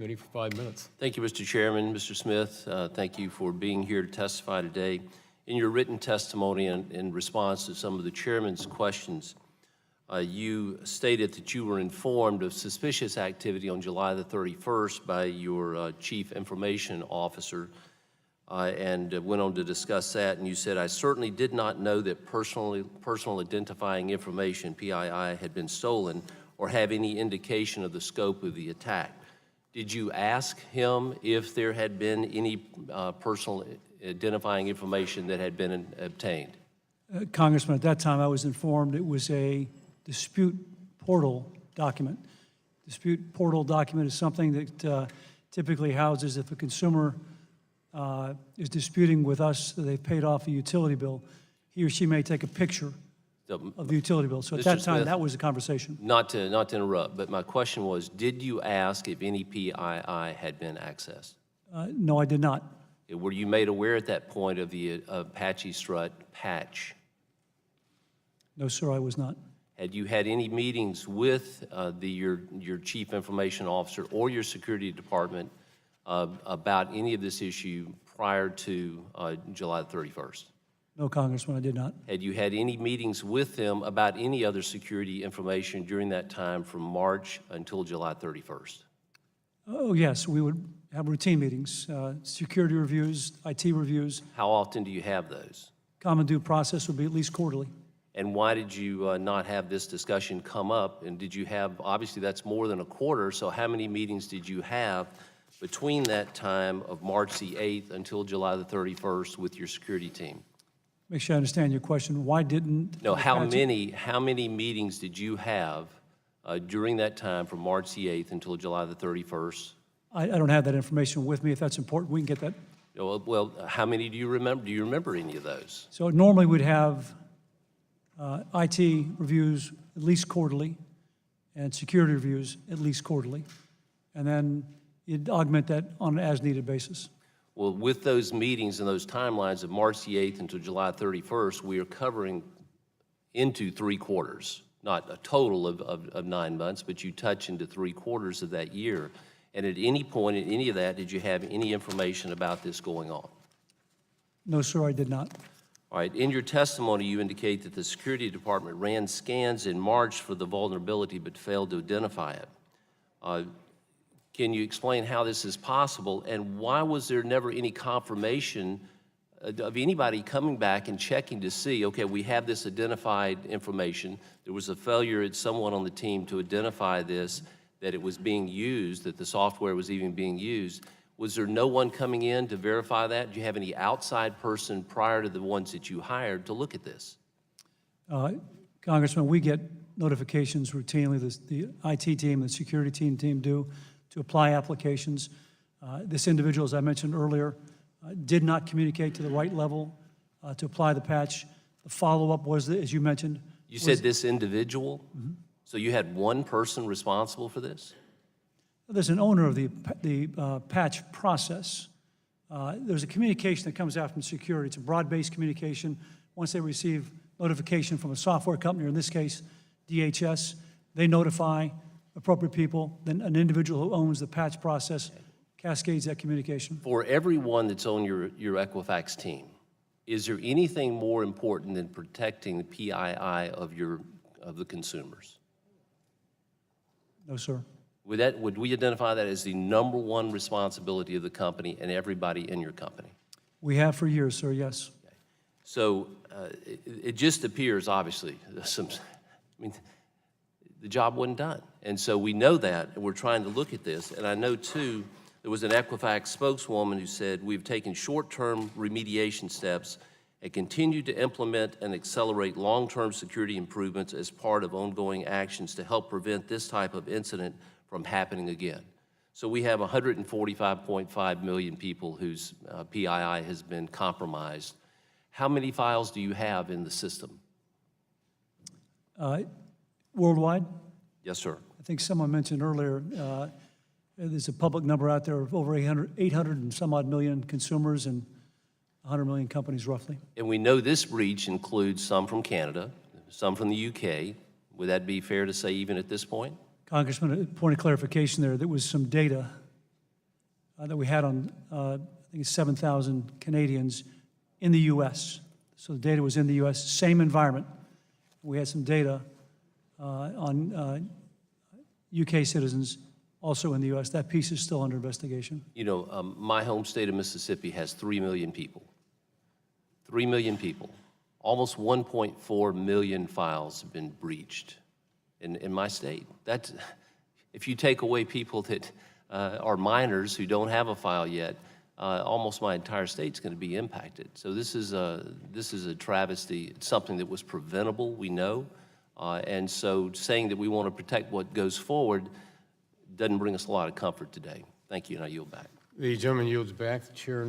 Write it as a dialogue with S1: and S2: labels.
S1: Committee for 5 minutes.
S2: Thank you, Mr. Chairman. Mr. Smith, thank you for being here to testify today. In your written testimony in response to some of the chairman's questions, you stated that you were informed of suspicious activity on July the 31st by your chief information officer and went on to discuss that. And you said, I certainly did not know that personal identifying information, PII, had been stolen or have any indication of the scope of the attack. Did you ask him if there had been any personal identifying information that had been obtained?
S3: Congressman, at that time I was informed it was a dispute portal document. Dispute portal document is something that typically houses if a consumer is disputing with us that they've paid off a utility bill, he or she may take a picture of the utility bill. So at that time, that was the conversation.
S2: Not to interrupt, but my question was, did you ask if any PII had been accessed?
S3: No, I did not.
S2: Were you made aware at that point of the Apache Strut patch?
S3: No, sir, I was not.
S2: Had you had any meetings with your chief information officer or your security department about any of this issue prior to July 31st?
S3: No, Congressman, I did not.
S2: Had you had any meetings with them about any other security information during that time from March until July 31st?
S3: Oh, yes, we would have routine meetings, security reviews, IT reviews.
S2: How often do you have those?
S3: Common due process would be at least quarterly.
S2: And why did you not have this discussion come up? And did you have, obviously that's more than a quarter, so how many meetings did you have between that time of March the 8th until July the 31st with your security team?
S3: Make sure I understand your question. Why didn't...
S2: No, how many meetings did you have during that time from March the 8th until July the 31st?
S3: I don't have that information with me. If that's important, we can get that.
S2: Well, how many do you remember? Do you remember any of those?
S3: So normally we'd have IT reviews at least quarterly and security reviews at least quarterly. And then you'd augment that on an as-needed basis.
S2: Well, with those meetings and those timelines of March the 8th until July 31st, we are covering into 3 quarters, not a total of 9 months, but you touch into 3 quarters of that year. And at any point in any of that, did you have any information about this going on?
S3: No, sir, I did not.
S2: All right, in your testimony, you indicate that the security department ran scans in March for the vulnerability but failed to identify it. Can you explain how this is possible, and why was there never any confirmation of anybody coming back and checking to see, okay, we have this identified information, there was a failure at someone on the team to identify this, that it was being used, that the software was even being used. Was there no one coming in to verify that? Did you have any outside person prior to the ones that you hired to look at this?
S3: Congressman, we get notifications routinely, the IT team, the security team do, to apply applications. This individual, as I mentioned earlier, did not communicate to the right level to apply the patch. The follow-up was, as you mentioned.
S2: You said this individual? Mm-hmm. So you had one person responsible for this?
S3: There's an owner of the patch process. There's a communication that comes out from security. It's a broad-based communication. Once they receive notification from a software company, or in this case, DHS, they notify appropriate people. Then an individual who owns the patch process cascades that communication.
S2: For everyone that's on your Equifax team, is there anything more important than protecting the PII of the consumers?
S3: No, sir.
S2: Would we identify that as the #1 responsibility of the company and everybody in your company?
S3: We have for years, sir, yes.
S2: Okay. So it just appears, obviously, the job wasn't done. And so we know that, and we're trying to look at this. And I know, too, there was an Equifax spokeswoman who said, we've taken short-term remediation steps and continue to implement and accelerate long-term security improvements as part of ongoing actions to help prevent this type of incident from happening again. So we have 145.5 million people whose PII has been compromised. How many files do you have in the system?
S3: Worldwide?
S2: Yes, sir.
S3: I think someone mentioned earlier, there's a public number out there of over 800 and some odd million consumers and 100 million companies, roughly.
S2: And we know this breach includes some from Canada, some from the UK. Would that be fair to say even at this point?
S3: Congressman, a point of clarification there was some data that we had on, I think it's 7,000 Canadians in the U.S. So the data was in the U.S., same environment. We had some data on UK citizens also in the U.S. That piece is still under investigation.
S2: You know, my home state of Mississippi has 3 million people. 3 million people. Almost 1.4 million files have been breached in my state. That's, if you take away people that are minors who don't have a file yet, almost my entire state's going to be impacted. So this is a travesty. It's something that was preventable, we know. And so saying that we want to protect what goes forward doesn't bring us a lot of comfort today. Thank you, and I yield back.
S1: The gentleman yields back. The chair